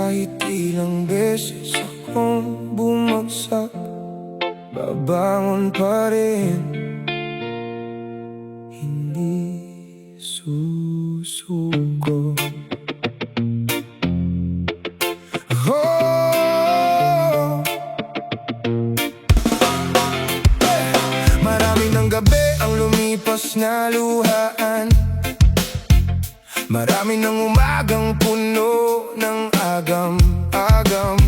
Kahit ilang beses akong bumagsak, babangon pa rin, hindi susuko. Oh, maraming ng gabi ang lumipas na luhaan, marami ng umagang puno ng agam-agam.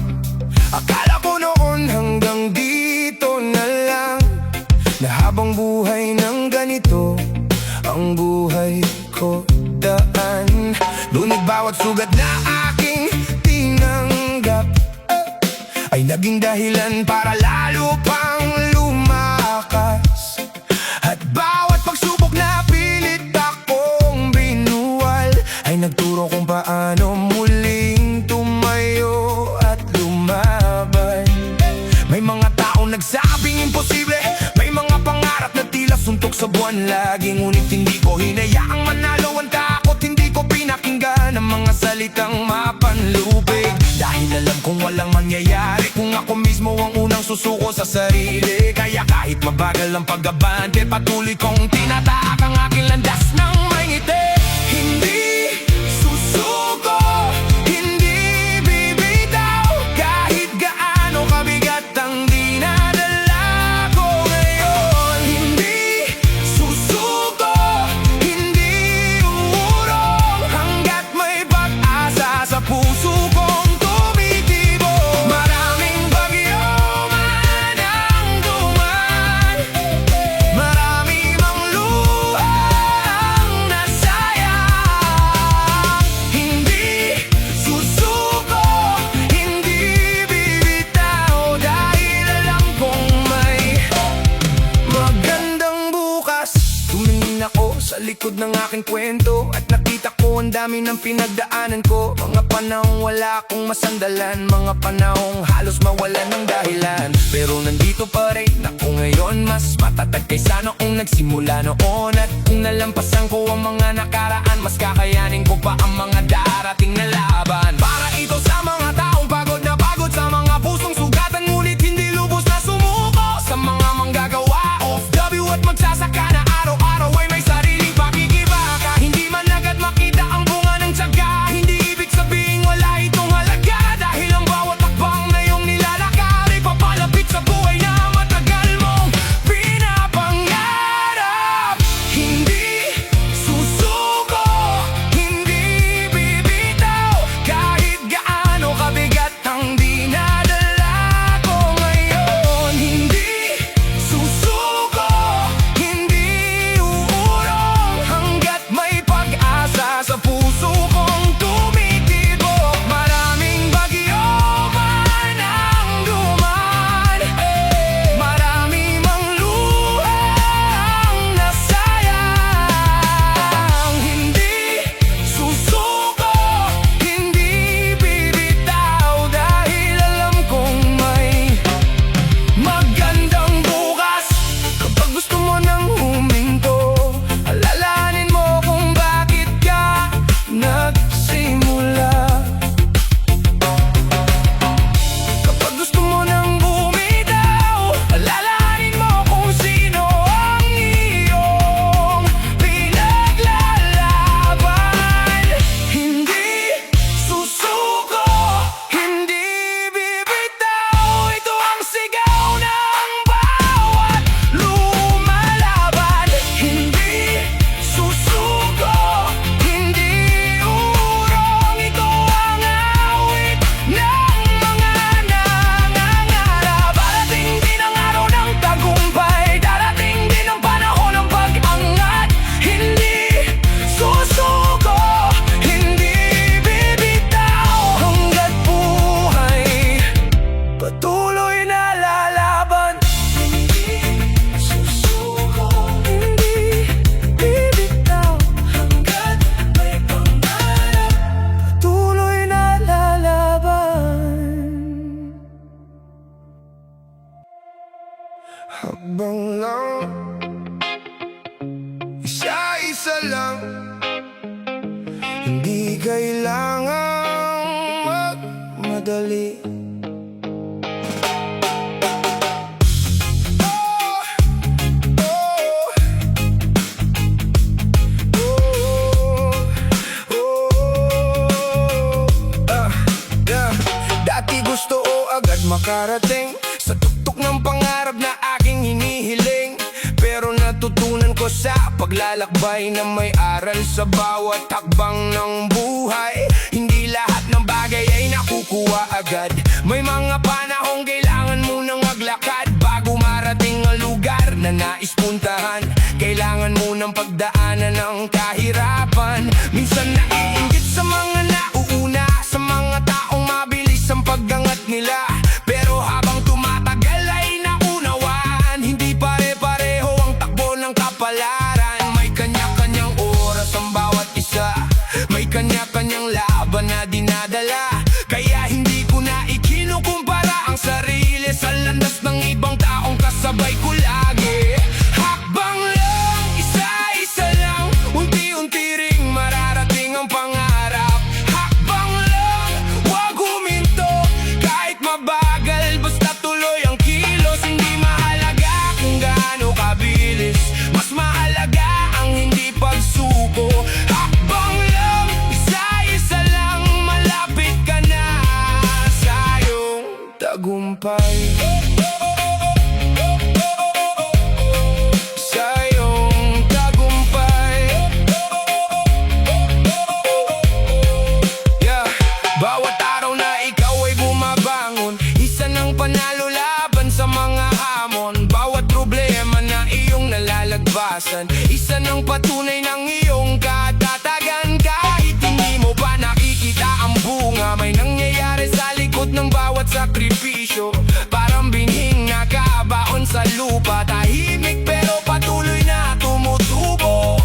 Akala ko noon hanggang dito na lang, na habang buhay ng ganito ang buhay ko daan. Ngunit bawat sugat na aking tinanggap ay naging dahilan para lalo pang lumakas. At bawat pagsubok na pilit akong binuwal ay nagturo kung paano muling tumayo at lumaban. May mga taong nagsabing imposible, may mga pangarap na tila suntok sa buwan lagi. Ngunit hindi ko hinayaang manalo ang takot, hindi ko pinakinggan ang mga salitang mapanlupig. Dahil alam kong walang mangyayari kung ako mismo ang unang susuko sa sarili. Kaya kahit mabagal ang pag-abante, patuloy kong tinataak ang aking landas ng may ngiti. Hindi susuko, hindi bibitaw, kahit gaano kabigat ang dinadala ko ngayon. Hindi susuko, hindi uurong, hanggat may pag-asa sa puso kong tumitibo. Maraming bagyo man ang dumaan, marami mang luha ang nasayang. Hindi susuko, hindi bibitaw, dahil alam kong may magandang bukas. Tumingin ako sa likod ng aking kwento at nakita ko ang dami ng pinagdaanan ko. Mga panahong wala akong masandalan, mga panahong halos mawalan ng dahilan. Pero nandito pa rin ako ngayon, mas matatag kaysa noong nagsimula noon. At kung nalampasan ko ang mga nakaraan, mas kakayanin ko pa ang mga darating na laban. Para ito sa mga taong pagod na pagod, sa mga pusong sugatan ngunit hindi lubos na sumuko, sa mga manggagawa OFW at magsasaka na araw-araw ay may sariling pakikibaka. Hindi man agad makita ang bunga ng tiyaga, hindi ibig sabihin wala itong halaga. Dahil ang bawat takbang na iyong nilalakad ay papalapit sa buhay na matagal mong pinapangarap. Hindi susuko, hindi bibitaw, kahit gaano kabigat ang dinadala ko ngayon. Hindi susuko, hindi uurong, hanggat may pag-asa sa puso kong tumitibok. Maraming bagyo man ang dumaan, marami mang luha ang nasayang. Hindi susuko, hindi bibitaw, dahil alam kong may magandang bukas. Kapag gusto mo nang huminto, alalahanin mo kung bakit ka nagsimula. Kapag gusto mo nang bumitaw, alalahanin mo kung sino ang iyong pinaglalaban. Hindi susuko, hindi bibitaw, ito ang sigaw ng bawat lumalaban. Hindi susuko, hindi uurong, ito ang awit ng mga nangangarap. Darating din ang araw ng tagumpay, darating din ang panahon ng pag-angat. Hindi susuko, hindi bibitaw, hanggat buhay patuloy na lalaban. Hindi susuko, hindi bibitaw, hanggat may pangarap, patuloy na lalaban. Habang lang, isa-isa lang, hindi kailangang natutunan ko sa paglalakbay na may aral sa bawat hakbang ng buhay. Hindi lahat ng bagay ay nakukuha agad. May mga panahong kailangan mo nang maglakad bago marating ang lugar na nais puntahan. Kailangan mo ng pagdaanan ng kahirapan. Minsan naiinggit sa mga nauuna, sa mga taong mabilis ang pag-angat nila. Pero habang tumatagal ay naunawaan, hindi pare-pareho ang takbo ng kapalaran. May kanya-kanyang oras ang bawat isa, may kanya-kanyang laban na dinadala. Kaya hindi ko na ikinukumpara ang sarili sa landas ng ibang taong kasabay ko lagi. Hakbang lang, isa-isa lang, unti-unti ring mararating ang pangarap. Hakbang lang, huwag huminto, kahit mabagal, basta tuloy ang kilos. Hindi mahalaga kung gaano kabilis, mas mahalaga ang hindi pagsuko. Hakbang lang, isa-isa lang, malapit ka na sa iyong tagumpay. Sa iyong tagumpay. Yeah. Bawat araw na ikaw ay bumabangon, isa ng panalo laban sa mga hamon. Bawat problema na iyong nalalagpasan, isa ng patunay ng iyong katatagan. Kahit hindi mo pa nakikita ang bunga, may nangyayari sa likod ng bawat sakripisyo. Parang binhing nakabaon sa lupa, tahimik pero patuloy na tumutubo.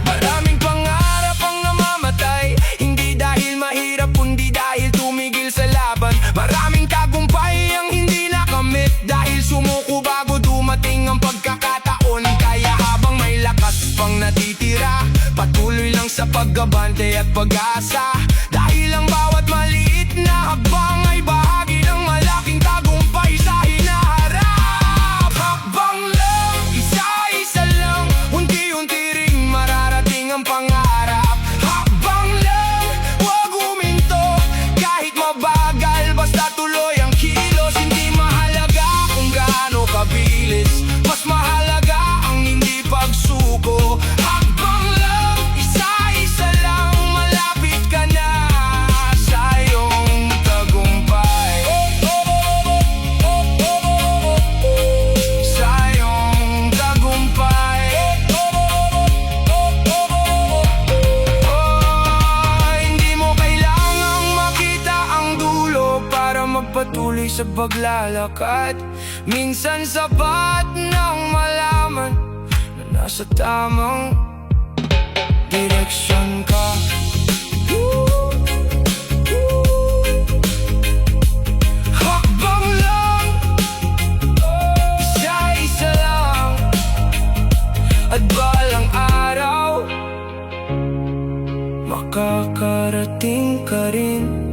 Maraming pangarap ang namamatay, hindi dahil mahirap kundi dahil tumigil sa laban. Maraming tagumpay ang hindi nakamit dahil sumuko bago dumating ang pagkakataon. Kaya habang may lakas pang natitira, patuloy lang sa paggabante at pag-asa. Dahil ang bawat maliit na hakbang ay bahagi ng malaking tagumpay sa hinaharap. Hakbang lang, isa-isa lang, unti-unti ring mararating ang pangarap. Hakbang lang, huwag huminto, kahit mabagal, basta tuloy ang kilos. Hindi mahalaga kung gaano kabilis, mas mahalaga ang hindi pagsuko. Hakbang lang, isa-isa lang, malapit ka na sa iyong tagumpay. Sa iyong tagumpay. Hindi mo kailangang makita ang dulo para magpatuloy sa paglalakad. Minsan sapat nang malaman na nasa tamang direksyon ka. Hakbang lang, isa-isa lang, at balang araw makakarating ka rin.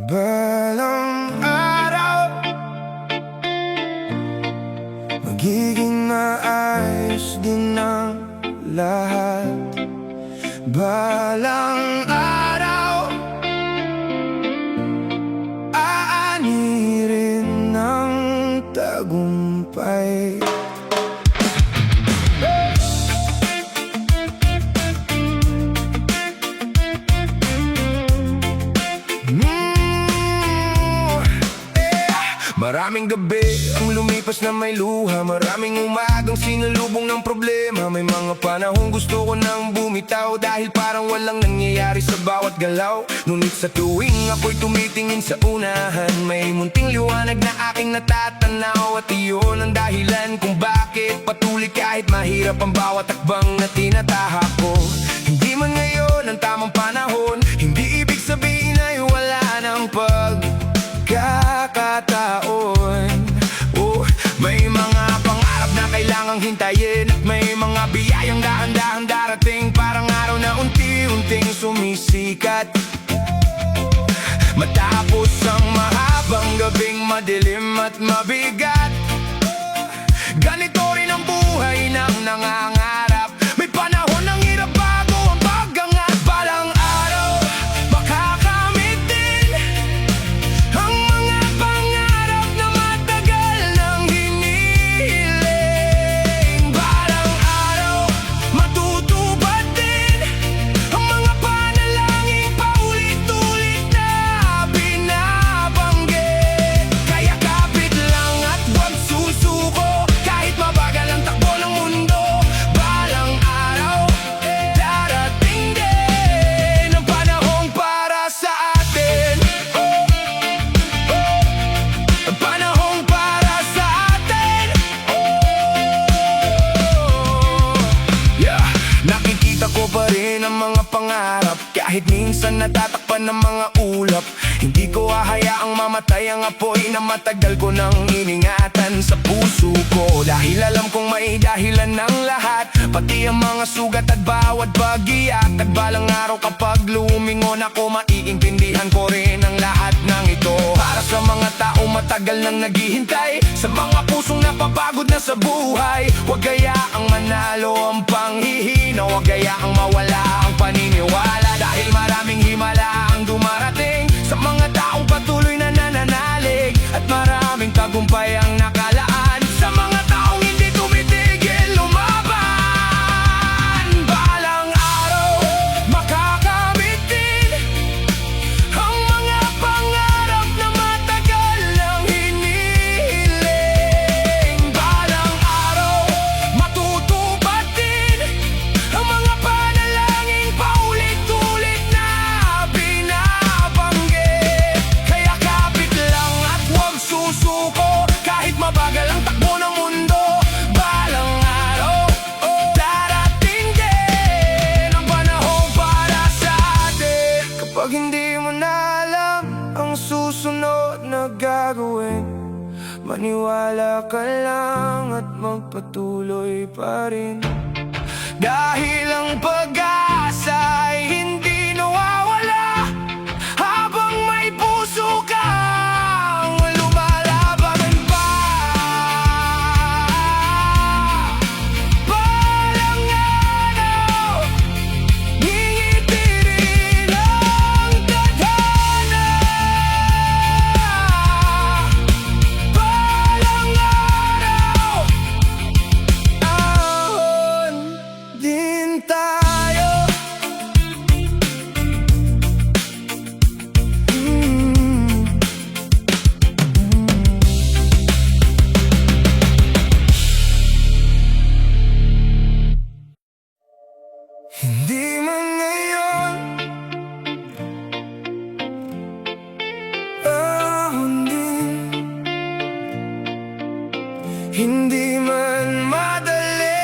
Balang araw magiging maayos din ang lahat. Balang araw aanihin ng tagumpay. Maraming gabi ang lumipas na may luha, maraming umagang sinalubong ng problema. May mga panahong gusto ko nang bumitaw dahil parang walang nangyayari sa bawat galaw. Ngunit sa tuwing ako'y tumitingin sa unahan, may munting liwanag na aking natatanaw. At iyon ang dahilan kung bakit patuloy kahit mahirap ang bawat takbang na tinatahak ko. Hindi man ngayon ang tamang panahon, hindi ibig sabihin ay wala ng pagkakataon. May mga pangarap na kailangang hintayin, at may mga biyayang dahan-dahan darating. Parang araw na unti-unting sumisikat matapos ang mahabang gabing madilim at mabigat. Ganito rin ang buhay ng nangangarap, may panahon ng hirap bago ang pag-angat. Balang araw makakamit din ang minsan natatakpan ng mga ulap. Hindi ko hahayaang mamatay ang apoy na matagal ko nang iningatan sa puso ko. Dahil alam kong may dahilan ng lahat, pati ang mga sugat at bawat pag-iyak. At balang araw kapag lumingon ako, maiintindihan ko rin ang lahat ng ito. Para sa mga taong matagal nang naghihintay, sa mga pusong napapagod na sa buhay, huwag gayaang manalo ang panghihina, huwag gayaang mawala ang paniniwala. Dahil maraming himala ang dumarating sa mga taong patuloy na nananalig, at maraming tagumpay ang nakalaan sa mga taong hindi tumitigil lumaban. Balang araw makakamit din ang mga pangarap na matagal nang hinihiling. Balang araw matutupad din ang mga panalangin paulit-ulit na binabanggit. Kaya kapit lang at huwag susuko, kahit mabagal ang takbo ng mundo. Balang araw darating din ang panahon para sa atin. Kapag hindi mo na alam ang susunod na gagawin, maniwala ka lang at magpatuloy pa rin. Dahil ang pag-asa ay hindi nawawala habang may puso kang lumalaban pa. Balang araw ngingiti rin ang tadhana. Balang araw ahon din tayo. Hindi man ngayon, ahon din. Hindi man madali,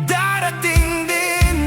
darating din.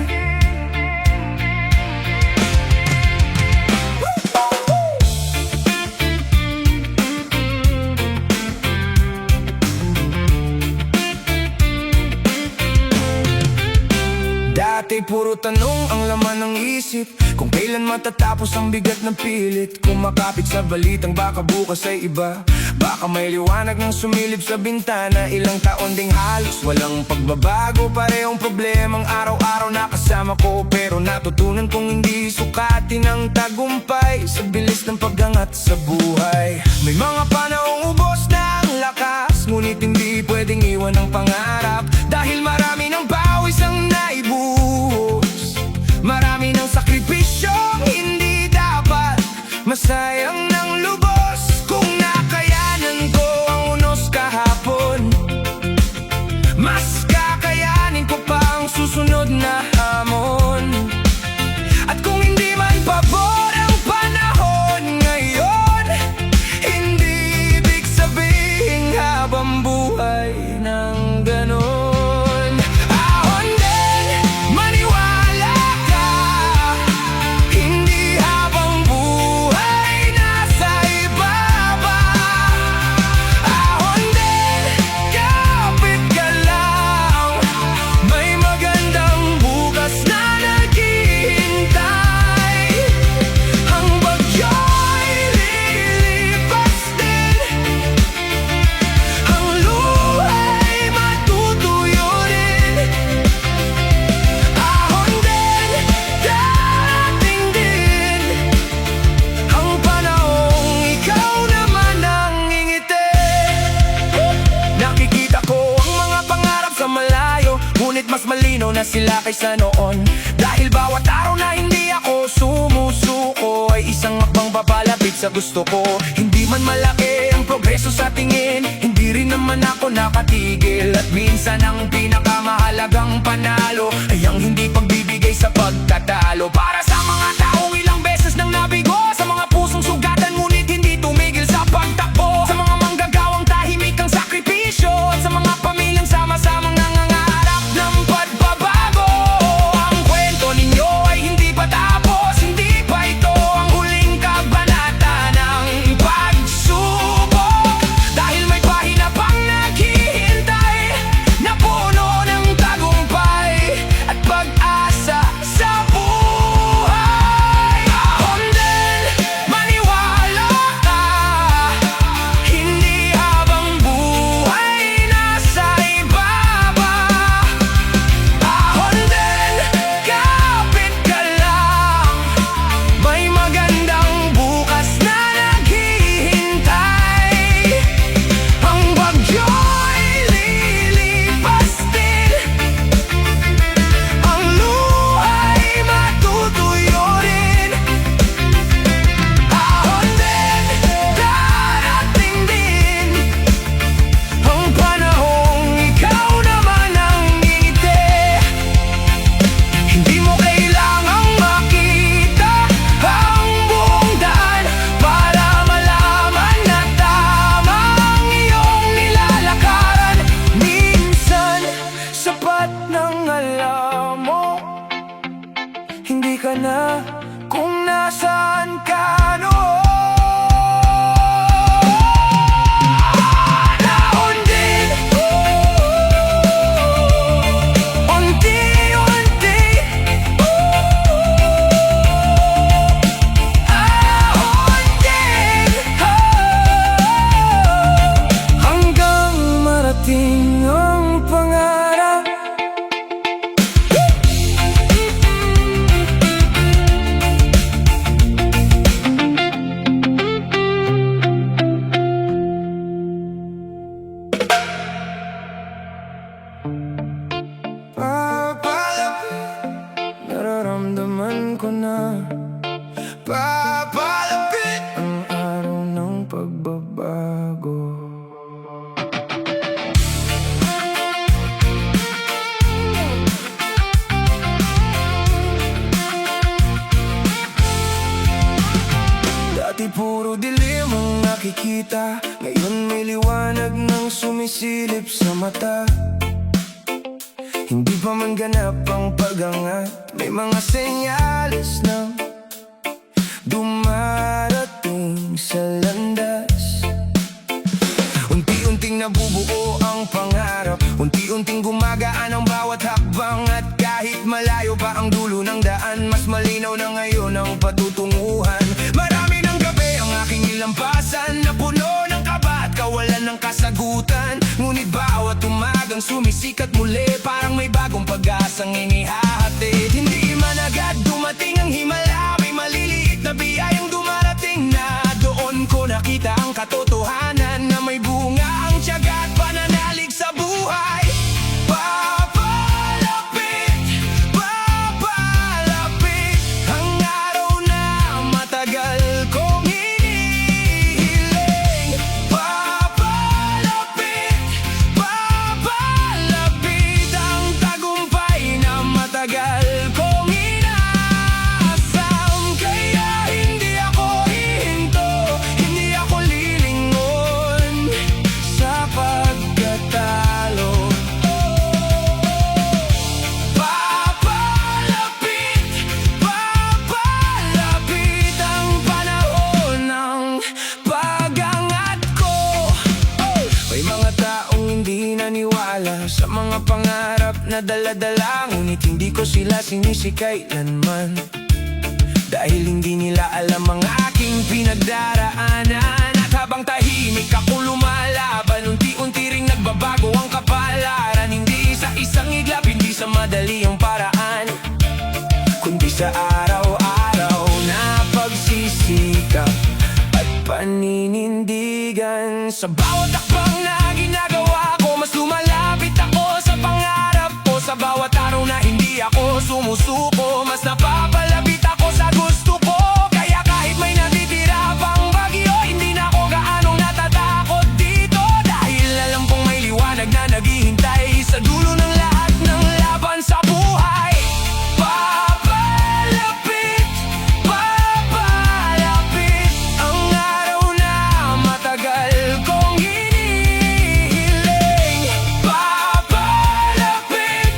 Dati puro tanong ang laman ng isip, kung kailan matatapos ang bigat ng pilit. Kumakapit sa balitang baka bukas ay iba, baka may liwanag ng sumilip sa bintana. Ilang taon ding halos walang pagbabago, parehong problemang araw-araw nakasama ko. Pero natutunan kong hindi sukatin ang tagumpay sa bilis ng pag-angat sa buhay. May mga panahong ubos na ang lakas, ngunit hindi pwedeng iwan ang pangarap. Dahil marami ng bawis ang naibuhos, marami ng sakripisyong hindi dapat masayang ng lubos. Kung nakayanan ko ang unos kahapon, mas kakayanin ko pa ang susunod na hamon. At kung hindi man pabor ang panahon ngayon, hindi ibig sabihin habang buhay ng ganon. Ahon din, maniwala ka, hindi habang buhay nasa ibaba. Ahon din, kapit ka lang, may magandang bukas na naghihintay. Ang bagyo'y lilipas din, ang luha'y matutuyo rin. Ahon din, darating din ang panahong ikaw naman ang ngingiti. Nakikita ko ang mga pangarap sa malayo, ngunit mas malinaw na sila kaysa noon. Dahil bawat araw na hindi ako sumusuko ay isang makbang papalapit sa gusto ko. Hindi man malaki ang progreso sa tingin, hindi rin naman ako nakatigil. At minsan ang pinakamahalagang panalo ay ang hindi pagbibigay sa pagtatalo. Para sa mga taong ilang beses nang nabigo, sa mga pusong sugatan ngunit hindi tumigil sa pagtakbo, sa mga manggagawang tahimik ang sakripisyo, at sa mga pamilyang sama-samang nangangarap ng pagbabago. Ang papalapit ang araw ng pagbabago. Dati puro dilim ang nakikita, ngayon may liwanag ng sumisilip sa mata. Hindi pa man ganap ang pag-angat, may mga senyales na dumarating sa landas. Unti-unting nabubuo ang pangarap, unti-unting gumagaan ang bawat hakbang. At kahit malayo pa ang dulo ng daan, mas malinaw na ngayon ang patutunguhan. Marami ng gabi ang aking nilampasan, na puno ng kaba at kawalan ng kasagutan. Ngunit bawat umagang sumisikat muli, parang may bagong pag-asang inihahatid. Hindi man agad dumating ang himala, may maliliit na biyayang dumarating na. Doon ko nakita ang katotohanan, na may bunga ang tiyaga at pananalig sa buhay. Papalapit, papalapit ang araw na matagal kong hinihiling. Papalapit, papalapit ang tagumpay na matagal kong inaasam. Kaya hindi ako hihinto, hindi ako lilingon sa pagkatalo. Papalapit, papalapit ang panahon ng pag-angat ko. May mga taong hindi naniwala sa mga pangarap na dala-dala, ngunit hindi ko sila sinisi kailanman. Dahil hindi nila alam ang aking pinagdaraanan. At habang tahimik ako lumalaban, unti-unti ring nagbabago ang kapalaran. Hindi sa isang iglap, hindi sa madali ang paraan, kundi sa araw-araw na pagsisikap at paninindigan. Sa bawat akbang na ginagawa ko, mas lumalapit ako sa pangarap ko. Sa bawat araw na hindi ako sumusuko, mas napapalapit ako sa gusto ko. Kaya kahit may natitira pang bagyo, hindi na ako gaanong natatakot dito. Dahil alam kong may liwanag na naghihintay sa dulo ng lahat ng laban sa buhay. Papalapit, papalapit ang araw na matagal kong hinihiling. Papalapit,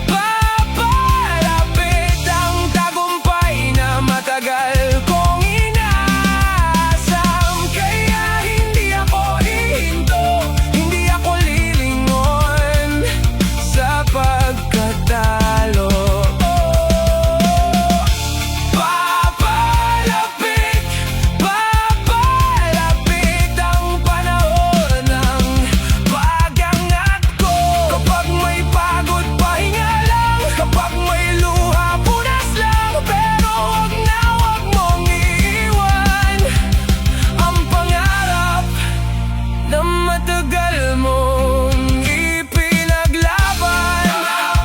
papalapit ang tagumpay na matagal kong inaasam. Kaya hindi ako hihinto, hindi ako lilingon sa pagkatalo. Papalapit, papalapit ang panahon ng pag-angat ko. Kapag may pagod, pahinga lang. Kapag may luha, punas lang. Pero wag mong iiwan ang pangarap na matagal mong ipinaglaban.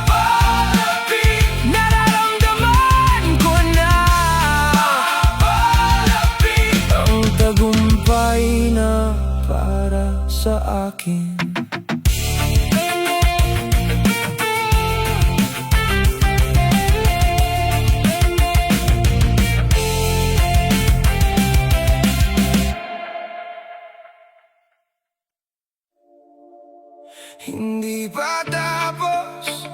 Papalapit, nararamdaman ko na. Papalapit ang tagumpay na para sa akin. Hindi pa tapos,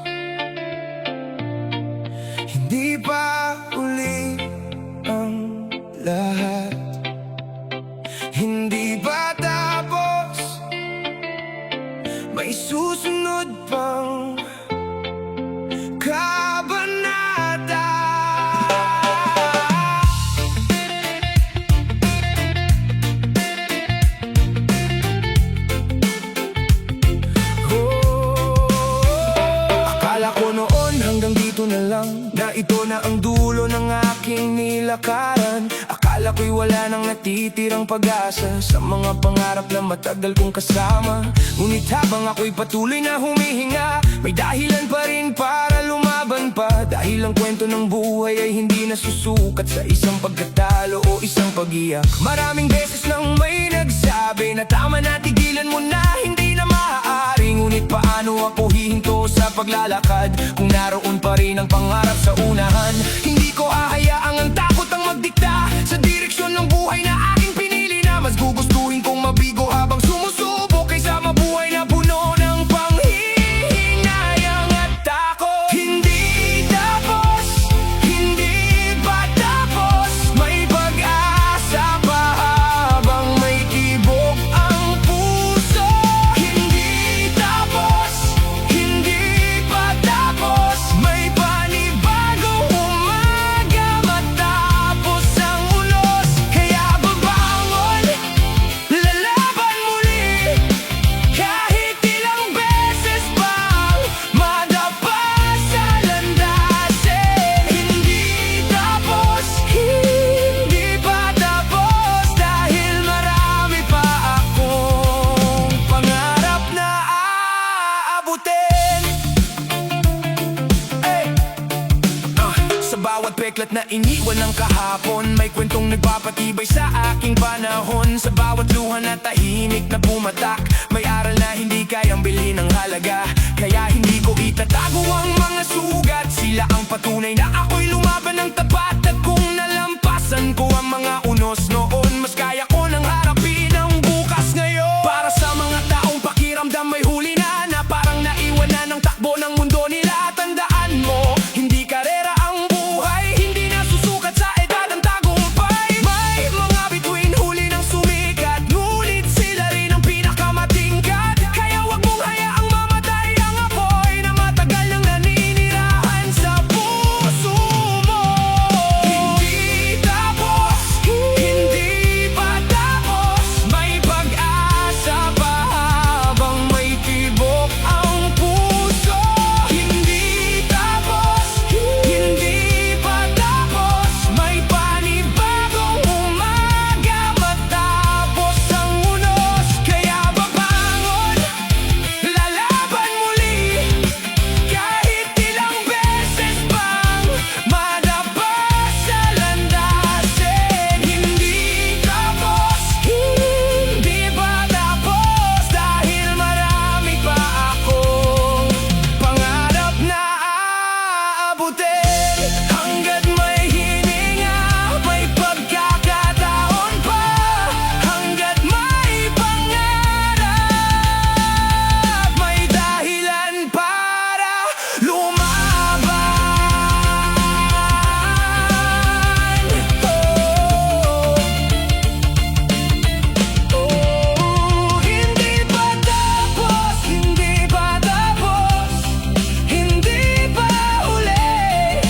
hindi pa uli ang lahat. Hindi pa tapos, may susunod pang kabanata. Akala ko noon hanggang dito na lang, na ito na ang dulo ng aking nilakaran. Akala ko'y wala nang natitirang pag-asa sa mga pangarap na matagal kong kasama. Ngunit habang ako'y patuloy na humihinga, may dahilan pa rin para lumaban pa. Dahil ang kwento ng buhay ay hindi nasusukat sa isang pagkatalo o isang pag-iyak. Maraming beses nang may nagsabi na tama na, tigilan mo na, hindi na maaari. Ngunit paano ako hihinto sa paglalakad kung naroon pa rin ang pangarap sa unahan? Hindi ko hahayaang ang takot ang magdikta sa direksyon ng buhay na aking pinili, na mas gugustuhin kong mabigo habang sumusubok kaysa mabuhay na puno ng panghihinayang at takot. Hindi tapos, hindi pa tapos, may pag-asa pa habang may tibok ang puso. Hindi tapos, hindi pa tapos, may panibagong umaga matapos ang unos. Kaya babangon, lalaban muli, kahit ilang beses pang madapa sa landasin. Hindi tapos, hindi pa tapos, dahil marami pa akong pangarap na aabutin. Sa bawat peklat na iniwan ng kahapon, may kwentong nagpapatibay sa aking panahon. Sa bawat luha na tahimik na pumatak, may aral na hindi kayang bilhin ng halaga. Kaya hindi ko itatago ang mga sugat, sila ang patunay na ako'y lumaban ng tapat. At kung nalampasan ko ang mga unos noon, mas kaya ko nang harapin ang bukas ngayon. Para sa mga taong pakiramdam may huli na parang naiwan na ng takbo ng mundo nila, tandaan mo, hindi karera ang buhay, hindi nasusukat sa edad ang tagumpay. May mga bituin huli ng sumikat, ngunit sila rin ang pinakamatingkad. Kaya wag mong hayaang mamatay ang apoy na matagal nang naninirahan sa puso mo. Hindi tapos, hindi pa tapos, may pag-asa pa habang may tibok ang puso. Hindi tapos, hindi pa tapos, may panibagong umaga matapos ang unos. Kaya babangon, lalaban muli, kahit ilang beses pang madapa sa landasin. Hindi tapos, hindi pa tapos, dahil marami pa akong pangarap na aabutin. Hanggat may hininga, may pagkakataon pa. Hanggat may pangarap, may dahilan para lumaban. Hindi pa tapos, hindi pa tapos, hindi pa uli.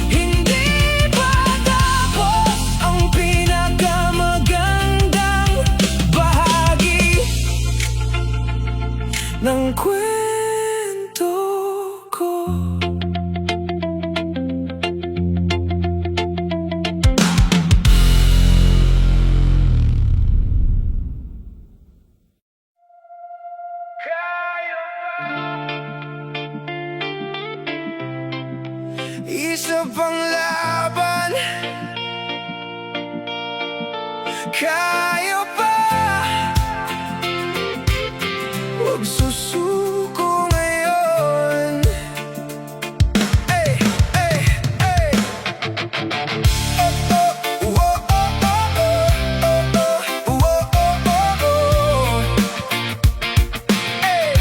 Hindi pa tapos ang pinakamagandang bahagi ng kwento ko. Isa pang laban, kaya pa. Huwag susuko ngayon. Ay, ay, ay. Oh, oh, oh, oh, oh, oh, oh, oh, oh. Ay.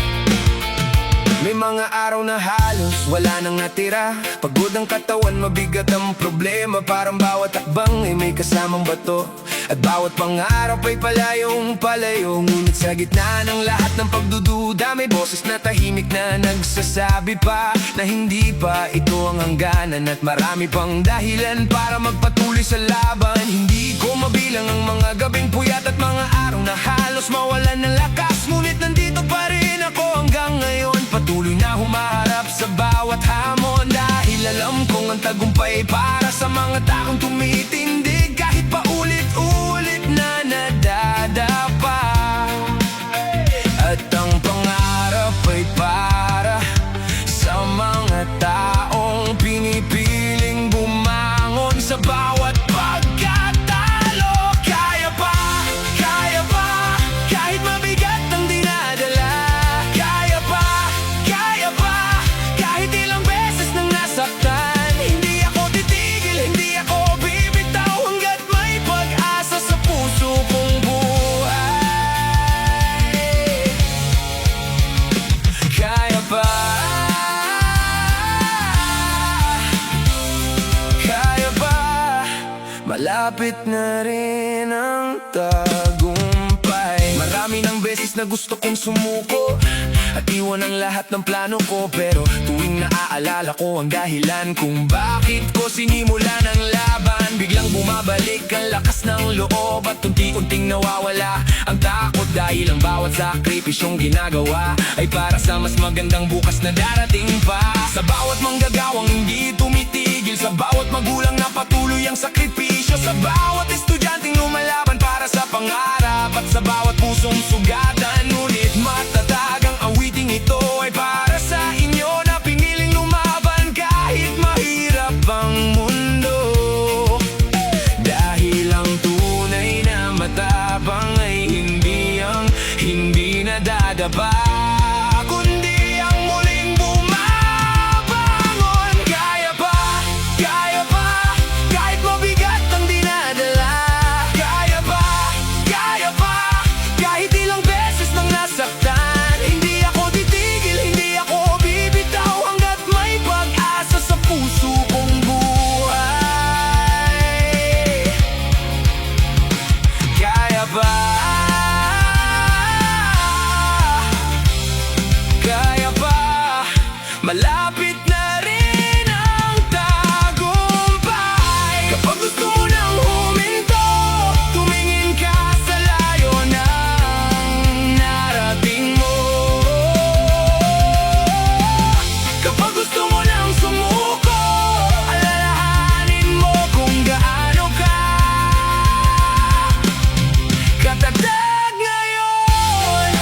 May mga araw na halos wala nang natira, pagod ang katawan, mabigat ang problema. Parang bawat akbang ay may kasamang bato, at bawat pangarap ay palayong palayo. Ngunit sa gitna ng lahat ng pagdududa, may boses na tahimik na nagsasabi pa na hindi pa ito ang hangganan, at marami pang dahilan para magpatuloy sa laban. Hindi ko mabilang ang mga gabing puyat at mga araw na halos mawalan ng lakas, ngunit nandito pa rin ako hanggang ngayon, patuloy na humaharap sa bawat hamon. Dahil alam kong ang tagumpay para sa mga taong tumitindig kahit paulit-ulit na nadadapa. At ang pangarap ay para sa mga taong pinipiling bumangon sa bawat pagkatalo. Kaya pa, kahit mabigat ang dinadala. Kaya pa, kahit ilang beses nang nasaktan. Hindi ako titigil, hindi ako bibitaw hanggat may pag-asa sa puso kong buhay. Kaya pa, malapit na rin ang tagumpay. Marami ng beses na gusto kong sumuko at iwan ang lahat ng plano ko, pero tuwing naaalala ko ang dahilan kung bakit ko sinimulan ang laban, biglang bumabalik ang lakas ng loob at unti-unting nawawala ang takot, dahil ang bawat sakripisyong ginagawa ay para sa mas magandang bukas na darating pa. Sa bawat manggagawang hindi tumitigil, sa bawat magulang na patuloy ang sakripisyo, sa bawat estudyanteng lumalaban para sa pangarap, at sa bawat pusong sugatan. Ngunit matatag ang awiting ito ay para sa inyo na piniling lumaban kahit mahirap ang mundo. Dahil ang tunay na matapang ay hindi nadadapa, kundi ang muling bumabangon. Kaya pa, kahit mabigat ang dinadala. Kaya pa, kahit ilang beses nang nasaktan. Hindi ako titigil, hindi ako bibitaw hanggat may pag-asa sa puso kong buhay. Kaya pa, malapit na rin ang tagumpay. Kapag gusto mo nang huminto, tumingin ka sa layo ng narating mo. Kapag gusto mo nang sumuko, alalahanin mo kung gaano ka katatag ngayon.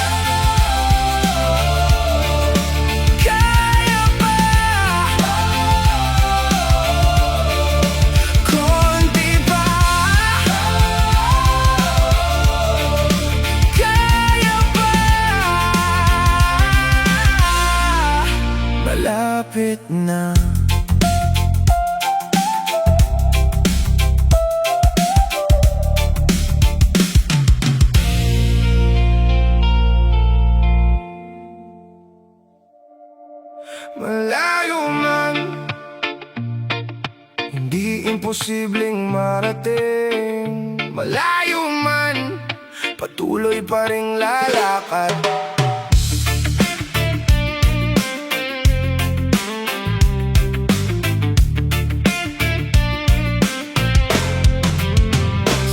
Malapit na. Malayo man, hindi imposibleng marating. Malayo man, patuloy pa ring lalakad.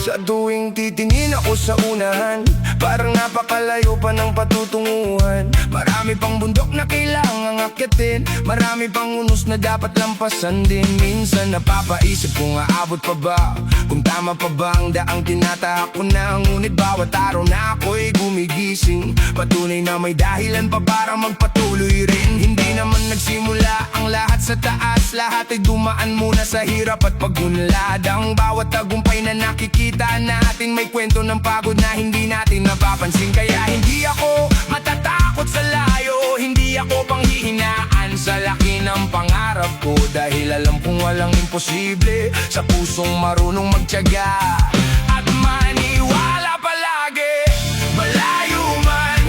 Sa tuwing titingin ako sa unahan, parang napakalayo pa ng patutunguhan. Marami pang bundok na kailangang akyatin, marami pang unos na dapat lampasan din. Minsan napapaisip kung aabot pa ba, kung tama pa ba ang daang tinatahak ko na. Ngunit bawat araw na ako'y gumigising, patunay na may dahilan pa para magpatuloy rin. Hindi naman nagsimula ang lahat sa taas, lahat ay dumaan muna sa hirap at pagunlad. Ang bawat tagumpay na nakikita natin may kwento ng pagod na hindi natin napapansin. Kaya hindi ako matatakot sa layo, hindi ako panghihinaan sa laki ng pangarap ko, dahil alam kong walang imposible sa pusong marunong magtiyaga at maniwala palagi. Malayo man,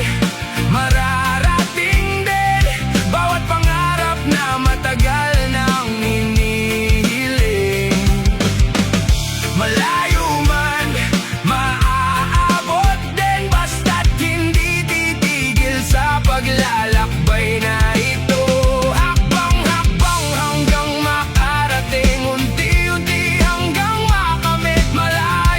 mararating din bawat pangarap na matagal nang hinihiling. Malayo man, maaabot din basta't hindi titigil sa paglalakbay na ito. Hakbang-hakbang hanggang makarating, unti-unti hanggang makamit. Malayo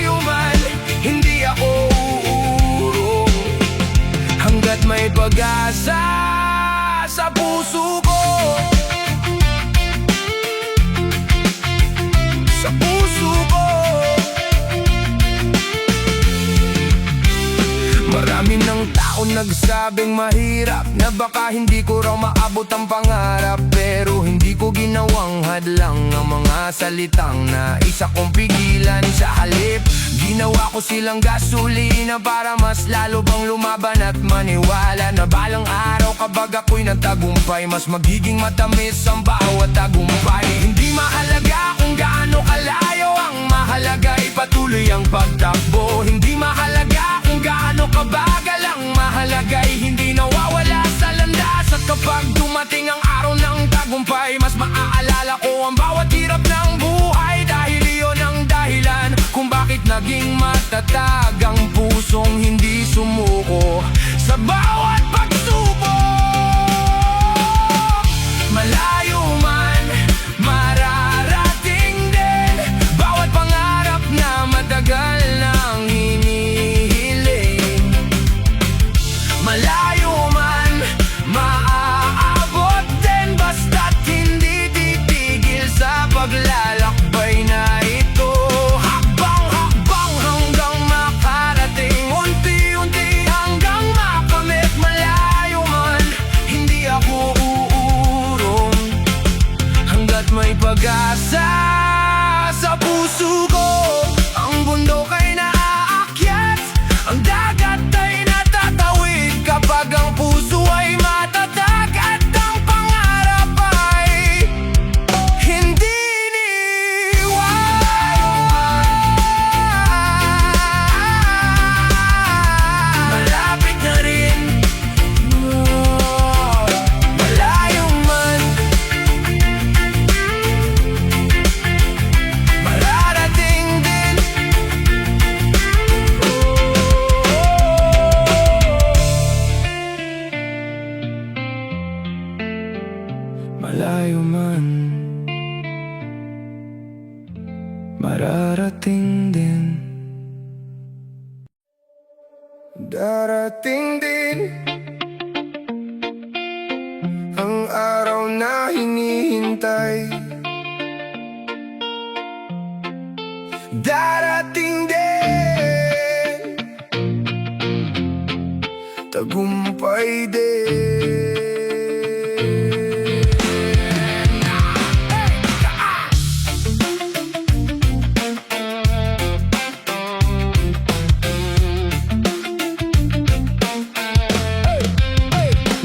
noon nagsabing mahirap, na baka hindi ko raw maabot ang pangarap. Pero hindi ko ginawang hadlang ang mga salitang na isa kong pigilan. Sa halip, ginawa ko silang gasolina para mas lalo bang lumaban at maniwala na balang araw kapag ako'y nagtagumpay, mas magiging matamis ang bawat tagumpay. Hindi mahalaga kung gaano kalayo, ang mahalaga ay patuloy ang pagtakbo. Hindi mahalaga kung gaano kabagal, ang mahalaga ay hindi nawawala sa landas. At kapag dumating ang araw ng tagumpay, mas maaalala ko ang bawat hirap ng buhay. Dahil iyon ang dahilan kung bakit naging matatag ang pusong hindi sumuko sa bawat pagsubok. Malayo man, mararating din bawat pangarap na matagal nang hinihiling. Malayo man, maaabot din basta't hindi titigil sa paglalakbay na ito. Hakbang-hakbang hanggang makarating, unti-unti hanggang makamit. Malayo man, hindi ako uurong hanggat may pag-asa sa puso ko. Ang bundok ay naaakyat, ang dagat ay natatawid kapag ang puso ay matatag at ang pangarap ay hindi iniwan. Malapit na rin, malayo man, mararating din. Malayo man, mararating din. Darating din ang araw na hinihintay. Darating din, tagumpay din.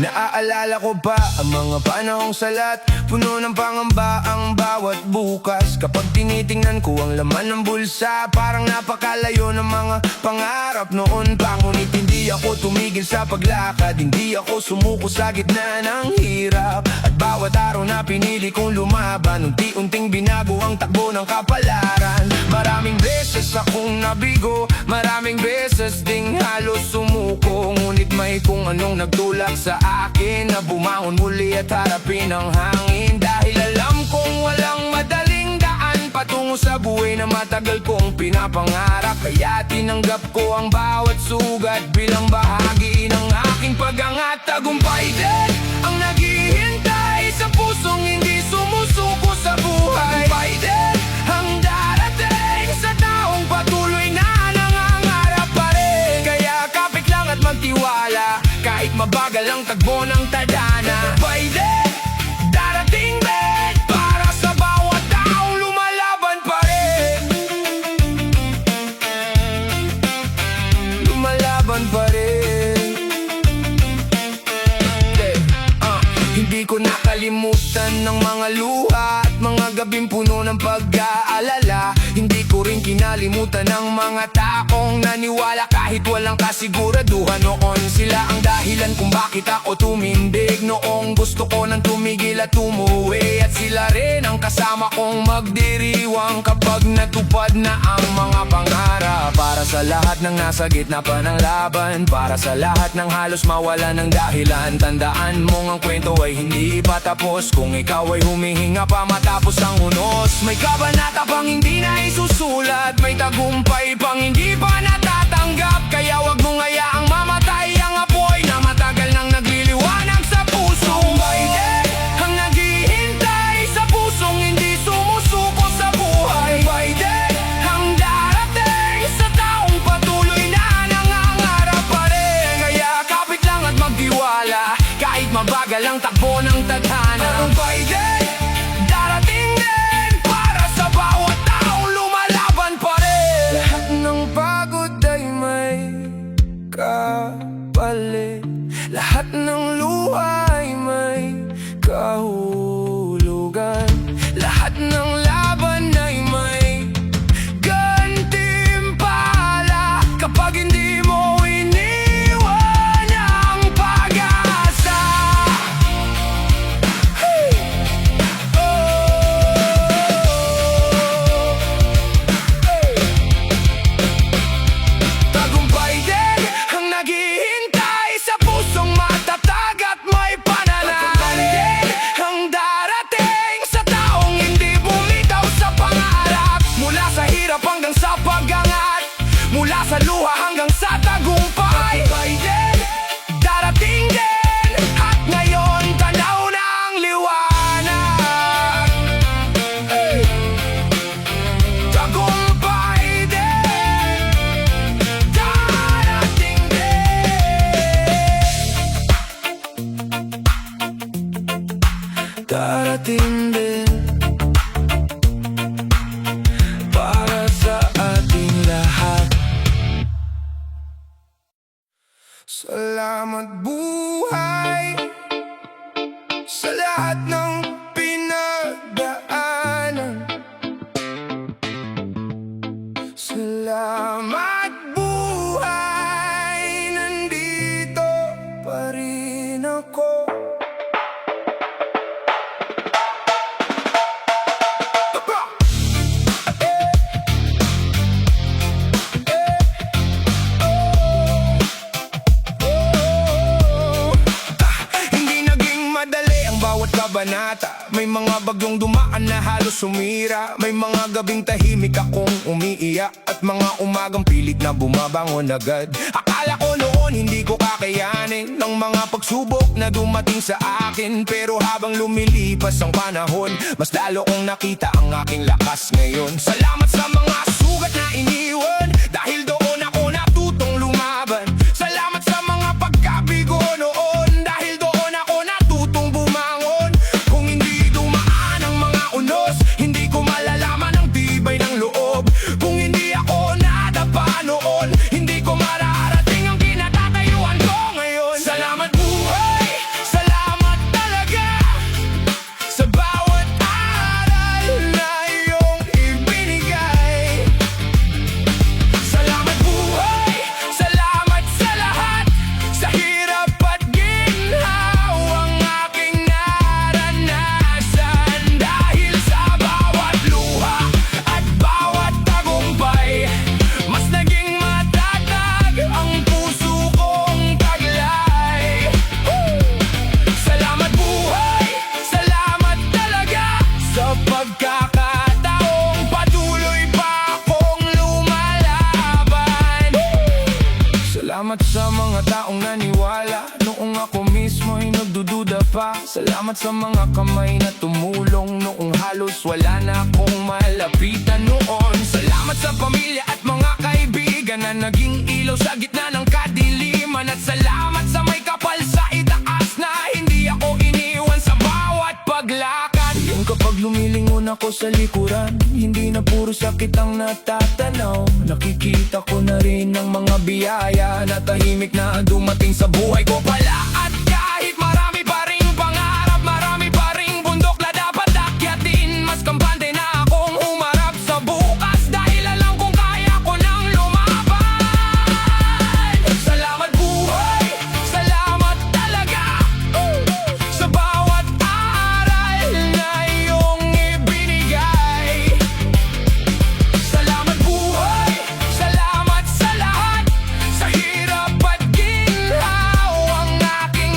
Naaalala ko pa ang mga panahong salat, puno ng pangamba ang bawat bukas. Kapag tinitingnan ko ang laman ng bulsa, parang napakalayo ng mga pangarap noon pa. Ngunit hindi ako tumigil sa paglakad, hindi ako sumuko sa gitna ng hirap. At bawat araw na pinili kong lumaban, unti-unting binago ang takbo ng kapalaran. Maraming beses akong nabigo, maraming beses ding halos sumuko. Ngunit may kung anong nagtulak sa akin na bumangon muli at harapin ang hangin. Dahil alam kong walang madaling daan patungo sa buhay na matagal kong pinapangarap. Kaya tinanggap ko ang bawat sugat bilang bahagi ng aking pagangat. Tagumpay din ang naghihintay sa pusong hindi sumusuko sa buhay. Tagumpay din ang darating sa taong patuloy na nangangarap pa rin. Kaya kapit lang at magtiwala, kahit mabagal ang tagbo ng tadhana. Pwede, darating din para sa bawat taong lumalaban pa rin. Lumalaban pa rin. Hindi ko nakalimutan ng mga luha at mga gabing puno ng pag-aalala. Hindi ko rin kinalimutan ng mga taong naniwala kahit walang kasiguraduhan noon. Sila ang dahilan kung bakit ako tumindig noong gusto ko nang tumigil at umuwi. At sila rin ang kasama kong magdiriwang kapag natupad na ang mga pangarap. Para sa lahat ng nasa gitna pa ng laban, para sa lahat ng halos mawala ng dahilan, tandaan mong ang kwento ay hindi pa tapos kung ikaw ay humihinga pa matapos ang unos. May kabanata pang hindi na isusulat, may tagumpay pang hindi pa natatanggap. Kaya wag mong hayaang mamatay ang apoy na matagal nang nagliliwanag sa puso. Tagumpay din ang naghihintay sa pusong hindi sumusuko sa buhay. Tagumpay din ang darating sa taong patuloy na nangangarap pa rin. Kaya kapit hirap hanggang sa pag-angat, mula sa luha hanggang sa tagumpay. Darating din, at ngayon tanaw na ang liwanag. Tagumpay din, darating din. Darating din, para sa ating lahat. Salamat buhay sa lahat ng pinagdaanan. Salamat buhay, nandito pa rin ako. Bawat kabanata, may mga bagyong dumaan na halos sumira. May mga gabing tahimik akong umiiyak, at mga umagang pilit na bumabangon agad. Akala ko noon hindi ko kakayanin ng mga pagsubok na dumating sa akin. Pero habang lumilipas ang panahon, mas lalo kong nakita ang aking lakas ngayon. Salamat sa mga sugat na iniwan, dahil doon ako natutong lumaban. Salamat sa mga pagkabigo noon, dahil doon ako natutong bumangon. Kung hindi dumaan ang mga unos, hindi ko malalaman ang tibay ng loob. Kung hindi ako nadapa noon, hindi ko mararating ang kinatatayuan ko ngayon. Salamat buhay, salamat talaga sa bawat aral na iyong ibinigay. Salamat buhay, salamat sa lahat, sa hirap at ginhawang aking naranasan. Dahil sa bawat luha at bawat tagumpay, mas naging matatag ang puso kong taglay. Salamat buhay, salamat talaga sa pagkakataong patuloy pa akong lumalaban. Salamat sa mga taong naniwala noong ako mismo'y nagdududa pa. Salamat sa mga kamay na tumulong noong halos wala na akong malapitan noon. Salamat sa pamilya at mga kaibigan na naging ilaw sa gitna ng kadiliman. At salamat sa may kapal sa itaas na hindi ako iniwan sa bawat paglakad. Yung kapag lumilingon ako sa likuran, hindi na puro sakit ang natatanaw. Nakikita ko na rin ang mga biyaya na tahimik na dumating sa buhay ko pala. At kahit marami pa ring pangarap, marami pa ring bundok na dapat akyatin, mas kampante na akong umarap sa bukas, dahil alam kong kaya ko nang lumaban. Salamat buhay, salamat talaga sa bawat aral na iyong ibinigay. Salamat buhay, salamat sa lahat, sa hirap at ginhawang aking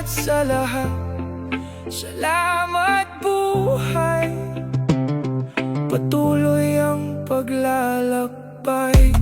Salamat sa lahat. Salamat buhay. Patuloy ang paglalakbay.